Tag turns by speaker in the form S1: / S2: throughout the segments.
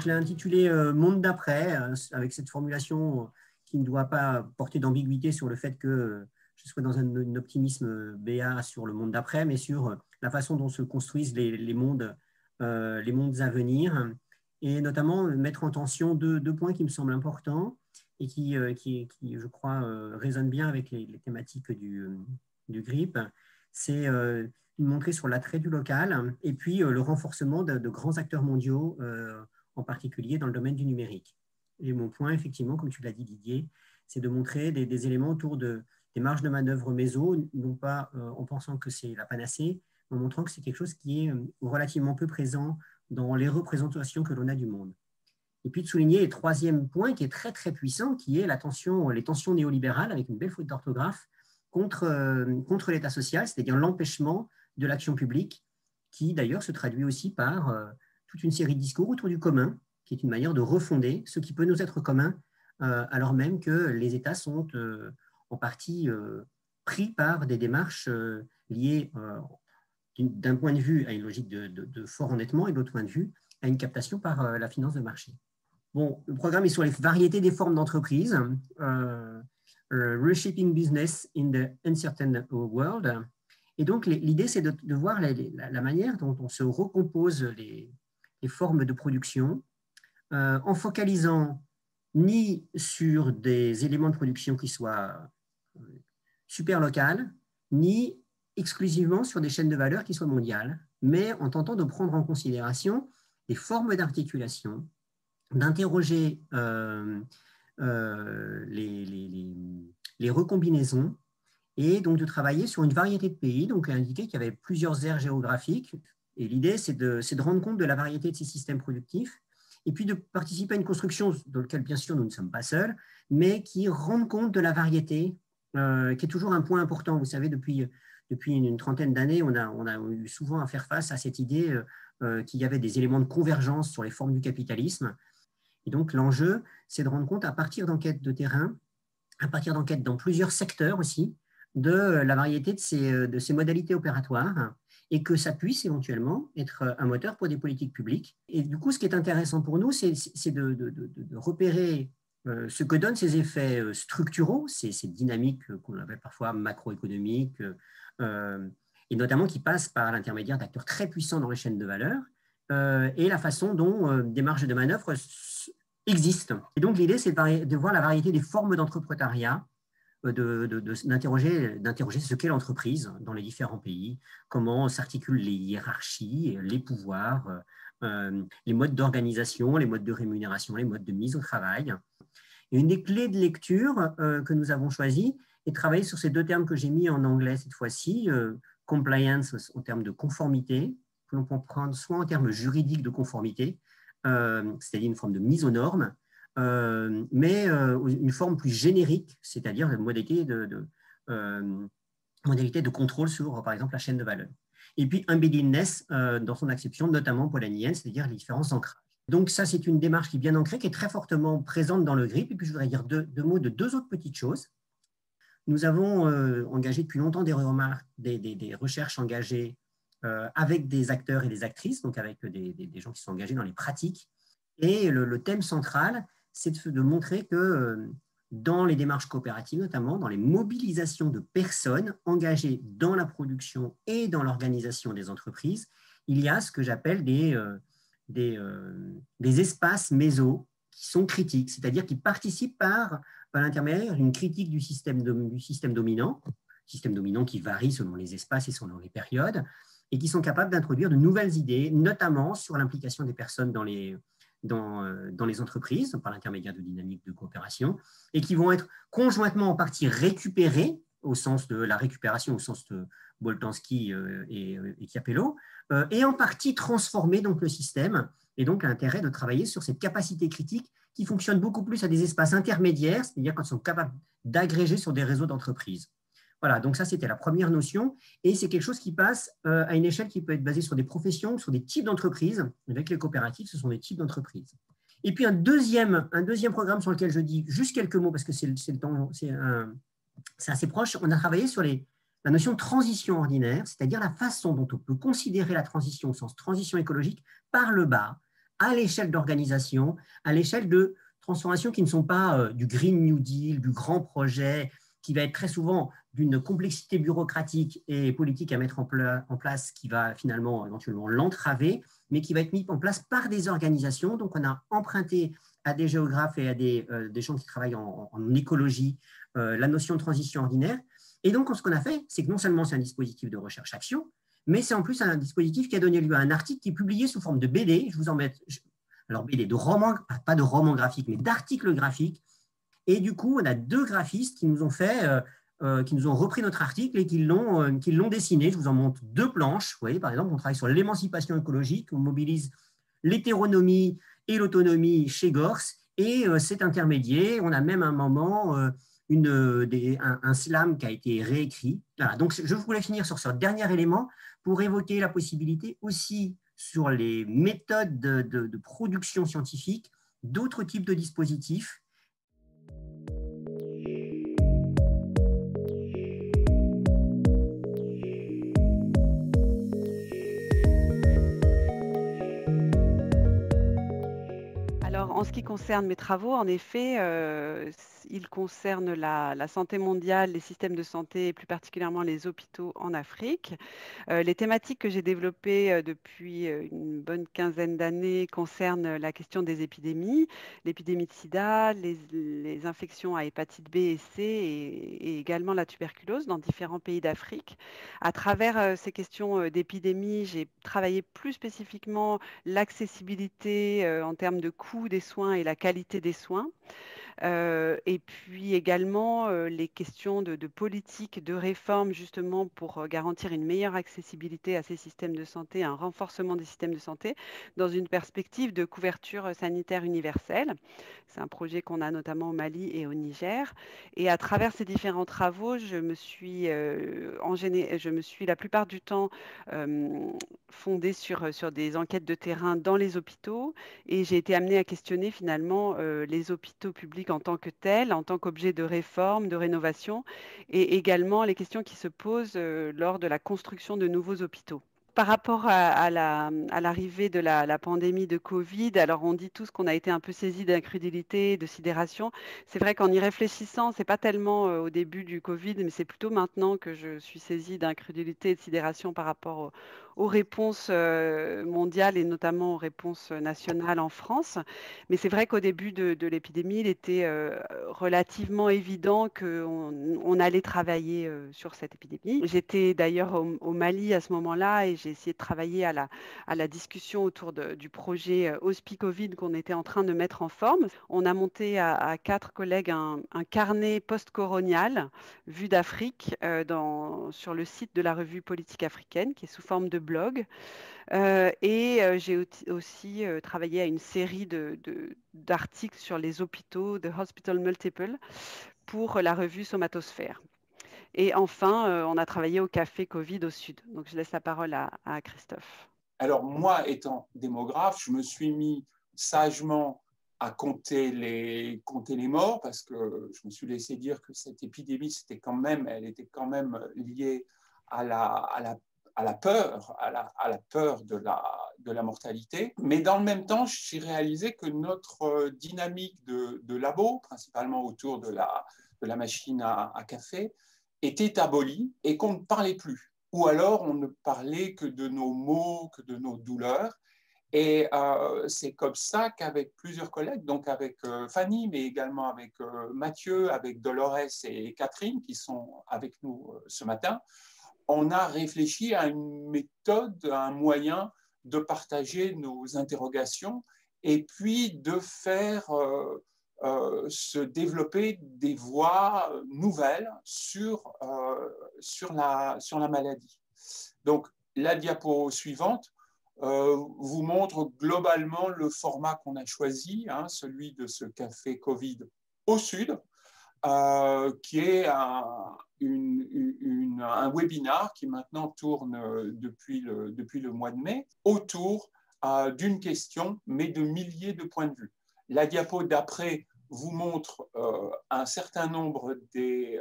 S1: je l'ai intitulé Monde d'après, avec cette formulation qui ne doit pas porter d'ambiguïté sur le fait que je sois dans un optimisme béat sur le monde d'après, mais sur la façon dont se construisent les mondes à venir, et notamment mettre en tension deux points qui me semblent importants et qui je crois, résonnent bien avec les thématiques du GRIP. C'est montrer sur l'attrait du local et puis le renforcement de grands acteurs mondiaux, en particulier dans le domaine du numérique. Et mon point, effectivement, comme tu l'as dit, Didier, c'est de montrer des éléments autour des marges de manœuvre méso, non pas en pensant que c'est la panacée, mais en montrant que c'est quelque chose qui est relativement peu présent dans les représentations que l'on a du monde. Et puis de souligner le troisième point qui est très très puissant, qui est les tensions néolibérales, avec une belle faute d'orthographe, contre l'État social, c'est-à-dire l'empêchement de l'action publique, qui d'ailleurs se traduit aussi par toute une série de discours autour du commun, qui est une manière de refonder ce qui peut nous être commun, alors même que les États sont en partie pris par des démarches liées d'un point de vue à une logique de fort endettement et de l'autre point de vue à une captation par la finance de marché. Bon, le programme est sur les variétés des formes d'entreprise, Reshaping Business in the Uncertain World. Et donc, l'idée, c'est de voir la manière dont on se recompose les formes de production en focalisant ni sur des éléments de production qui soient super locales, ni exclusivement sur des chaînes de valeur qui soient mondiales, mais en tentant de prendre en considération des formes d'articulation, d'interroger les recombinaisons et donc de travailler sur une variété de pays. Donc, indiqué qu'il y avait plusieurs aires géographiques. Et l'idée, c'est de rendre compte de la variété de ces systèmes productifs et puis de participer à une construction dans laquelle, bien sûr, nous ne sommes pas seuls, mais qui rend compte de la variété, qui est toujours un point important. Vous savez, depuis une trentaine d'années, on a eu souvent à faire face à cette idée qu'il y avait des éléments de convergence sur les formes du capitalisme. Et donc, l'enjeu, c'est de rendre compte à partir d'enquêtes de terrain, à partir d'enquêtes dans plusieurs secteurs aussi, de la variété de ces modalités opératoires et que ça puisse éventuellement être un moteur pour des politiques publiques. Et du coup, ce qui est intéressant pour nous, c'est de repérer ce que donnent ces effets structuraux, ces dynamiques qu'on appelle parfois macroéconomiques, et notamment qui passent par l'intermédiaire d'acteurs très puissants dans les chaînes de valeur, et la façon dont des marges de manœuvre existent. Et donc, l'idée, c'est de voir la variété des formes d'entrepreneuriat, d'interroger ce qu'est l'entreprise dans les différents pays, comment s'articulent les hiérarchies, les pouvoirs, les modes d'organisation, les modes de rémunération, les modes de mise au travail. Et une des clés de lecture que nous avons choisies est de travailler sur ces deux termes que j'ai mis en anglais cette fois-ci, compliance en termes de conformité, que l'on peut prendre soit en termes juridiques de conformité, c'est-à-dire une forme de mise aux normes, mais une forme plus générique, c'est-à-dire une modalité de contrôle sur, par exemple, la chaîne de valeur. Et puis, embeddedness dans son acception, notamment polanyienne, c'est-à-dire les différents ancrages. Donc, ça, c'est une démarche qui est bien ancrée, qui est très fortement présente dans le GRIP. Et puis, je voudrais dire deux mots de deux autres petites choses. Nous avons engagé depuis longtemps des recherches engagées avec des acteurs et des actrices, donc avec des gens qui sont engagés dans les pratiques. Et le thème central, c'est de montrer que dans les démarches coopératives, notamment dans les mobilisations de personnes engagées dans la production et dans l'organisation des entreprises, il y a ce que j'appelle des espaces méso qui sont critiques, c'est-à-dire qui participent par l'intermédiaire d'une critique du système dominant qui varie selon les espaces et selon les périodes, et qui sont capables d'introduire de nouvelles idées, notamment sur l'implication des personnes dans les entreprises, par l'intermédiaire de dynamiques de coopération, et qui vont être conjointement en partie récupérées, au sens de la récupération, au sens de Boltanski et Chiapello, et en partie transformées donc le système, et donc l'intérêt de travailler sur cette capacité critique qui fonctionne beaucoup plus à des espaces intermédiaires, c'est-à-dire quand ils sont capables d'agréger sur des réseaux d'entreprises. Voilà, donc ça, c'était la première notion, et c'est quelque chose qui passe à une échelle qui peut être basée sur des professions, sur des types d'entreprises. Avec les coopératives, ce sont des types d'entreprises. Et puis un deuxième programme sur lequel je dis juste quelques mots, parce que c'est assez proche, on a travaillé sur la notion de transition ordinaire, c'est-à-dire la façon dont on peut considérer la transition au sens transition écologique par le bas, à l'échelle d'organisation, à l'échelle de transformations qui ne sont pas du Green New Deal, du grand projet, qui va être très souvent d'une complexité bureaucratique et politique à mettre en place, qui va finalement éventuellement l'entraver, mais qui va être mis en place par des organisations. Donc, on a emprunté à des géographes et à des gens qui travaillent en écologie la notion de transition ordinaire. Et donc, ce qu'on a fait, c'est que non seulement c'est un dispositif de recherche-action, mais c'est en plus un dispositif qui a donné lieu à un article qui est publié sous forme de BD. Je vous en mets, alors BD, de roman, pas de roman graphique, mais d'articles graphiques. Et du coup, on a deux graphistes qui nous ont qui nous ont repris notre article et qui l'ont dessiné. Je vous en montre deux planches. Vous voyez, par exemple, on travaille sur l'émancipation écologique, on mobilise l'hétéronomie et l'autonomie chez Gors, et c'est intermédiaire. On a même un moment un slam qui a été réécrit. Voilà, donc je voulais finir sur ce dernier élément pour évoquer la possibilité aussi sur les méthodes de production scientifique d'autres types de dispositifs.
S2: Alors, en ce qui concerne mes travaux, en effet, ils concernent la santé mondiale, les systèmes de santé et plus particulièrement les hôpitaux en Afrique. Les thématiques que j'ai développées depuis une bonne quinzaine d'années concernent la question des épidémies, l'épidémie de sida, les infections à hépatite B et C et également la tuberculose dans différents pays d'Afrique. À travers ces questions d'épidémie, j'ai travaillé plus spécifiquement l'accessibilité en termes de coût des soins et la qualité des soins. Et puis également les questions de politique, de réforme, justement pour garantir une meilleure accessibilité à ces systèmes de santé, un renforcement des systèmes de santé dans une perspective de couverture sanitaire universelle. C'est un projet qu'on a notamment au Mali et au Niger. Et à travers ces différents travaux, je me suis la plupart du temps fondée sur des enquêtes de terrain dans les hôpitaux, et j'ai été amenée à questionner finalement les hôpitaux publics en tant que tels, en tant qu'objet de réforme, de rénovation, et également les questions qui se posent lors de la construction de nouveaux hôpitaux. Par rapport à l'arrivée de la pandémie de Covid, alors on dit tous qu'on a été un peu saisi d'incrédulité, de sidération. C'est vrai qu'en y réfléchissant, c'est pas tellement au début du Covid, mais c'est plutôt maintenant que je suis saisie d'incrédulité et de sidération par rapport aux réponses mondiales et notamment aux réponses nationales en France. Mais c'est vrai qu'au début de l'épidémie, il était relativement évident qu'on allait travailler sur cette épidémie. J'étais d'ailleurs au Mali à ce moment-là et j'ai essayé de travailler à la discussion autour du projet Hospi-Covid qu'on était en train de mettre en forme. On a monté à 4 collègues un carnet post-coronial vu d'Afrique sur le site de la revue Politique africaine qui est sous forme de blog. J'ai aussi travaillé à une série d'articles sur les hôpitaux, de Hospital Multiple, pour la revue Somatosphère. Et enfin, on a travaillé au Café Covid au Sud. Donc, je laisse la parole à Christophe.
S3: Alors, moi, étant démographe, je me suis mis sagement à compter les morts parce que je me suis laissé dire que cette épidémie, elle était quand même liée à la peur, à la peur de la mortalité. Mais dans le même temps, j'ai réalisé que notre dynamique de labo, principalement autour de la machine à café, était abolie et qu'on ne parlait plus. Ou alors on ne parlait que de nos maux, que de nos douleurs. Et c'est comme ça qu'avec plusieurs collègues, donc avec Fanny, mais également avec Mathieu, avec Dolores et Catherine, qui sont avec nous ce matin, on a réfléchi à une méthode, à un moyen de partager nos interrogations et puis de faire se développer des voies nouvelles sur la maladie. Donc, la diapo suivante vous montre globalement le format qu'on a choisi, hein, celui de ce café Covid au Sud, qui est un webinar qui maintenant tourne depuis le mois de mai autour d'une question, mais de milliers de points de vue. La diapo d'après vous montre un certain nombre des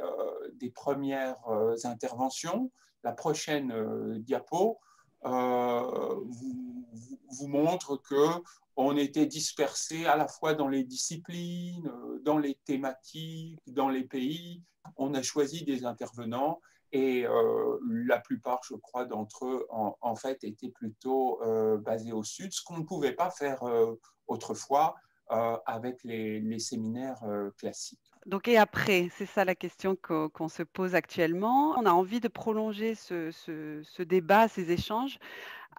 S3: premières interventions. La prochaine diapo vous montre on était dispersés à la fois dans les disciplines, dans les thématiques, dans les pays. On a choisi des intervenants et la plupart, je crois, d'entre eux, en fait, étaient plutôt basés au sud, ce qu'on ne pouvait pas faire autrefois avec les séminaires classiques.
S2: Donc, et après, c'est ça la question qu'on se pose actuellement. On a envie de prolonger ce débat, ces échanges,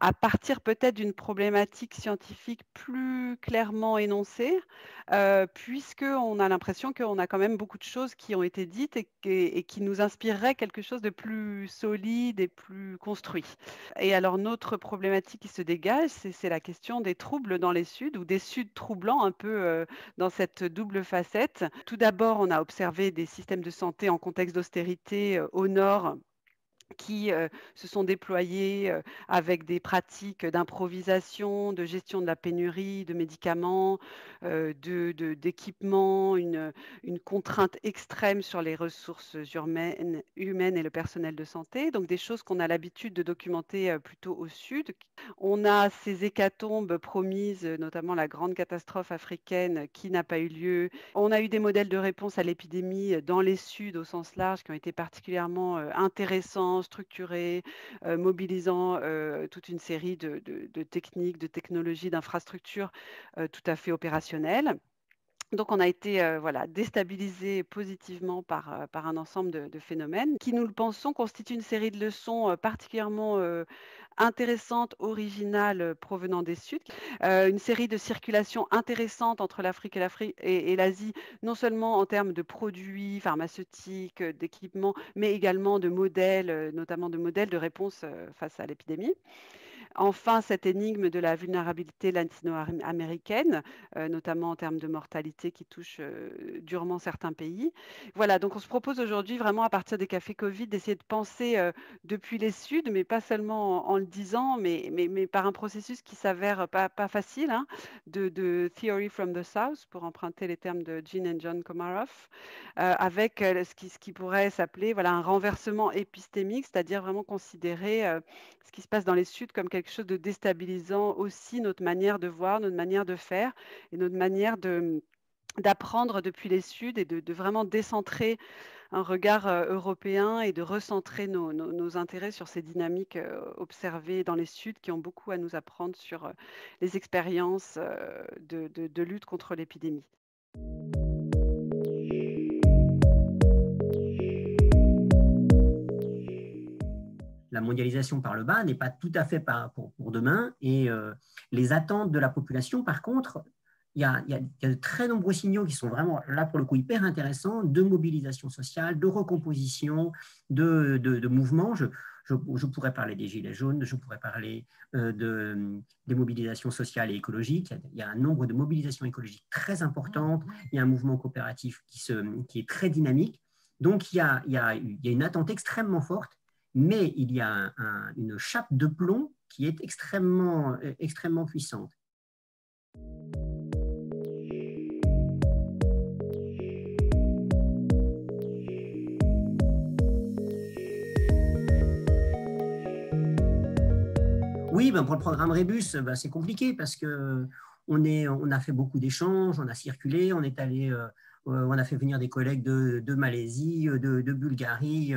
S2: à partir peut-être d'une problématique scientifique plus clairement énoncée, puisqu'on a l'impression qu'on a quand même beaucoup de choses qui ont été dites et qui nous inspireraient quelque chose de plus solide et plus construit. Et alors, notre problématique qui se dégage, c'est la question des troubles dans les Suds ou des Suds troublants un peu dans cette double facette. Tout d'abord, on a observé des systèmes de santé en contexte d'austérité au nord qui se sont déployés avec des pratiques d'improvisation, de gestion de la pénurie de médicaments, d'équipements, une contrainte extrême sur les ressources humaines et le personnel de santé, donc des choses qu'on a l'habitude de documenter plutôt au sud. On a ces hécatombes promises, notamment la grande catastrophe africaine qui n'a pas eu lieu. On a eu des modèles de réponse à l'épidémie dans les Suds au sens large qui ont été particulièrement intéressants, structurés, mobilisant toute une série de techniques, de technologies, d'infrastructures tout à fait opérationnelles. Donc, on a été voilà, déstabilisé positivement par un ensemble de phénomènes qui, nous le pensons, constituent une série de leçons particulièrement intéressantes, originales provenant des Suds. Une série de circulations intéressantes entre l'Afrique et l'Asie, non seulement en termes de produits pharmaceutiques, d'équipements, mais également de modèles, notamment de modèles de réponse face à l'épidémie. Enfin, cette énigme de la vulnérabilité latino-américaine, notamment en termes de mortalité qui touche durement certains pays. Voilà, donc on se propose aujourd'hui vraiment à partir des cafés Covid d'essayer de penser depuis les Suds, mais pas seulement en le disant, mais par un processus qui s'avère pas facile, hein, de Theory from the South, pour emprunter les termes de Jean and John Komaroff, avec ce qui pourrait s'appeler voilà, un renversement épistémique, c'est-à-dire vraiment considérer ce qui se passe dans les Suds comme quelque chose de déstabilisant aussi notre manière de voir, notre manière de faire et notre manière d'apprendre depuis les Suds et de vraiment décentrer un regard européen et de recentrer nos intérêts sur ces dynamiques observées dans les Suds qui ont beaucoup à nous apprendre sur les expériences de lutte contre l'épidémie.
S1: La mondialisation par le bas n'est pas tout à fait pour demain. Et les attentes de la population, par contre, il y a de très nombreux signaux qui sont vraiment, là pour le coup, hyper intéressants, de mobilisation sociale, de recomposition, de mouvements. Je pourrais parler des Gilets jaunes, je pourrais parler des mobilisations sociales et écologiques. Il y a un nombre de mobilisations écologiques très importantes. Il y a un mouvement coopératif qui est très dynamique. Donc, il y a une attente extrêmement forte, mais il y a une chape de plomb qui est extrêmement puissante. Oui, ben pour le programme Rébus, ben c'est compliqué parce qu'on a fait beaucoup d'échanges, on a circulé, on est allé, on a fait venir des collègues de Malaisie, de Bulgarie,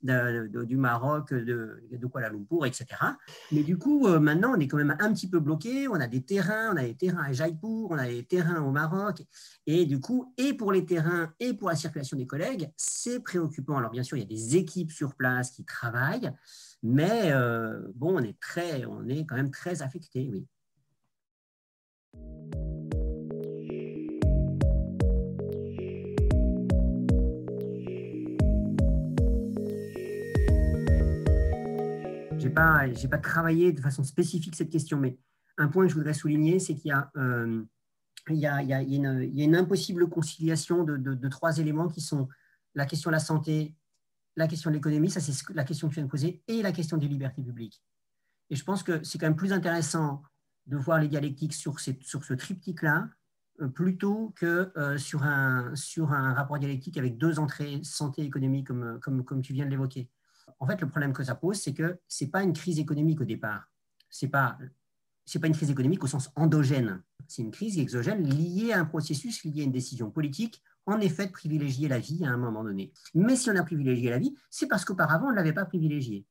S1: du Maroc, de Kuala Lumpur, etc. Mais du coup, maintenant, on est quand même un petit peu bloqué. On a des terrains à Jaipur, on a des terrains au Maroc. Et du coup, et pour les terrains et pour la circulation des collègues, c'est préoccupant. Alors, bien sûr, il y a des équipes sur place qui travaillent, mais bon, on est quand même très affecté, oui. J'ai pas travaillé de façon spécifique cette question, mais un point que je voudrais souligner, c'est qu'il y a une impossible conciliation de trois éléments qui sont la question de la santé, la question de l'économie, ça c'est la question que tu viens de poser, et la question des libertés publiques. Et je pense que c'est quand même plus intéressant de voir les dialectiques sur ce triptyque-là, plutôt que sur un rapport dialectique avec deux entrées santé et économie, comme tu viens de l'évoquer. En fait, le problème que ça pose, c'est que ce n'est pas une crise économique au départ. C'est pas ce n'est pas une crise économique au sens endogène, c'est une crise exogène liée à un processus, liée à une décision politique, en effet de privilégier la vie à un moment donné. Mais si on a privilégié la vie, c'est parce qu'auparavant, on ne l'avait pas privilégiée.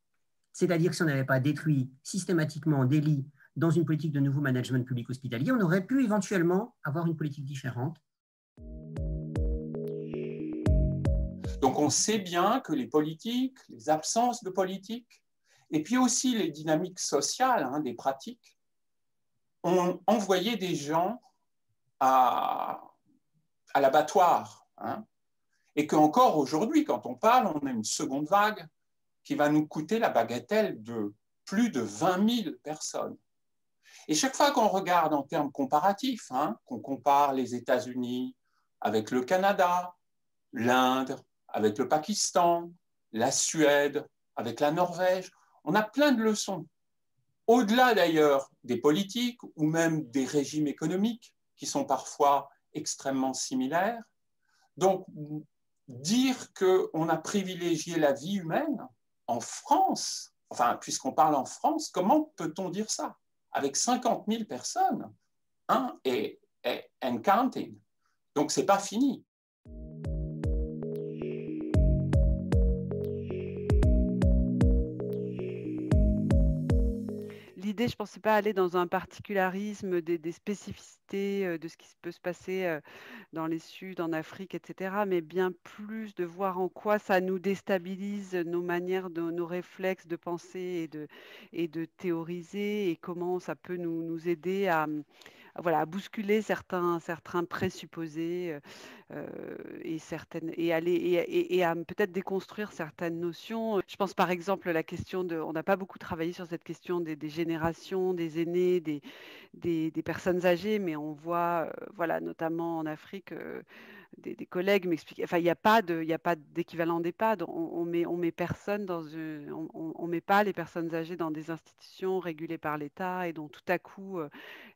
S1: C'est-à-dire que si on n'avait pas détruit systématiquement des lits dans une politique de nouveau management public hospitalier, on aurait pu éventuellement avoir une politique différente.
S3: Donc on sait bien que les politiques, les absences de politique, et puis aussi les dynamiques sociales des pratiques, ont envoyé des gens à l'abattoir. Et qu'encore aujourd'hui, quand on parle, on a une seconde vague qui va nous coûter la bagatelle de plus de 20 000 personnes. Et chaque fois qu'on regarde en termes comparatifs, qu'on compare les États-Unis avec le Canada, l'Inde avec le Pakistan, la Suède avec la Norvège, on a plein de leçons. Au-delà d'ailleurs des politiques ou même des régimes économiques qui sont parfois extrêmement similaires. Donc, dire qu'on a privilégié la vie humaine en France, enfin, puisqu'on parle en France, comment peut-on dire ça? Avec 50 000 personnes, et counting. Donc, ce n'est pas fini.
S2: L'idée, je ne pensais pas aller dans un particularisme des spécificités de ce qui peut se passer dans les Suds, en Afrique, etc., mais bien plus de voir en quoi ça nous déstabilise nos manières, nos réflexes de penser et de théoriser, et comment ça peut nous aider voilà, à bousculer certains présupposés et à peut-être déconstruire certaines notions. Je pense par exemple à la question on n'a pas beaucoup travaillé sur cette question des générations, des aînés, des personnes âgées, mais on voit, voilà, notamment en Afrique, des collègues m'expliquaient, enfin, il y a pas d'équivalent d'EHPAD. On met personne on met pas les personnes âgées dans des institutions régulées par l'État et dont tout à coup,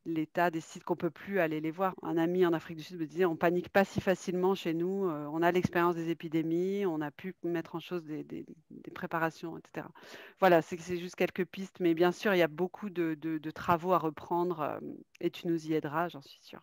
S2: l'État décide qu'on peut plus aller les voir. Un ami en Afrique du Sud me disait, on panique pas si facilement chez nous, on a l'expérience des épidémies, on a pu mettre en chose des préparations, etc. Voilà, c'est juste quelques pistes, mais bien sûr, il y a beaucoup de travaux à reprendre et tu nous y aideras, j'en suis sûre.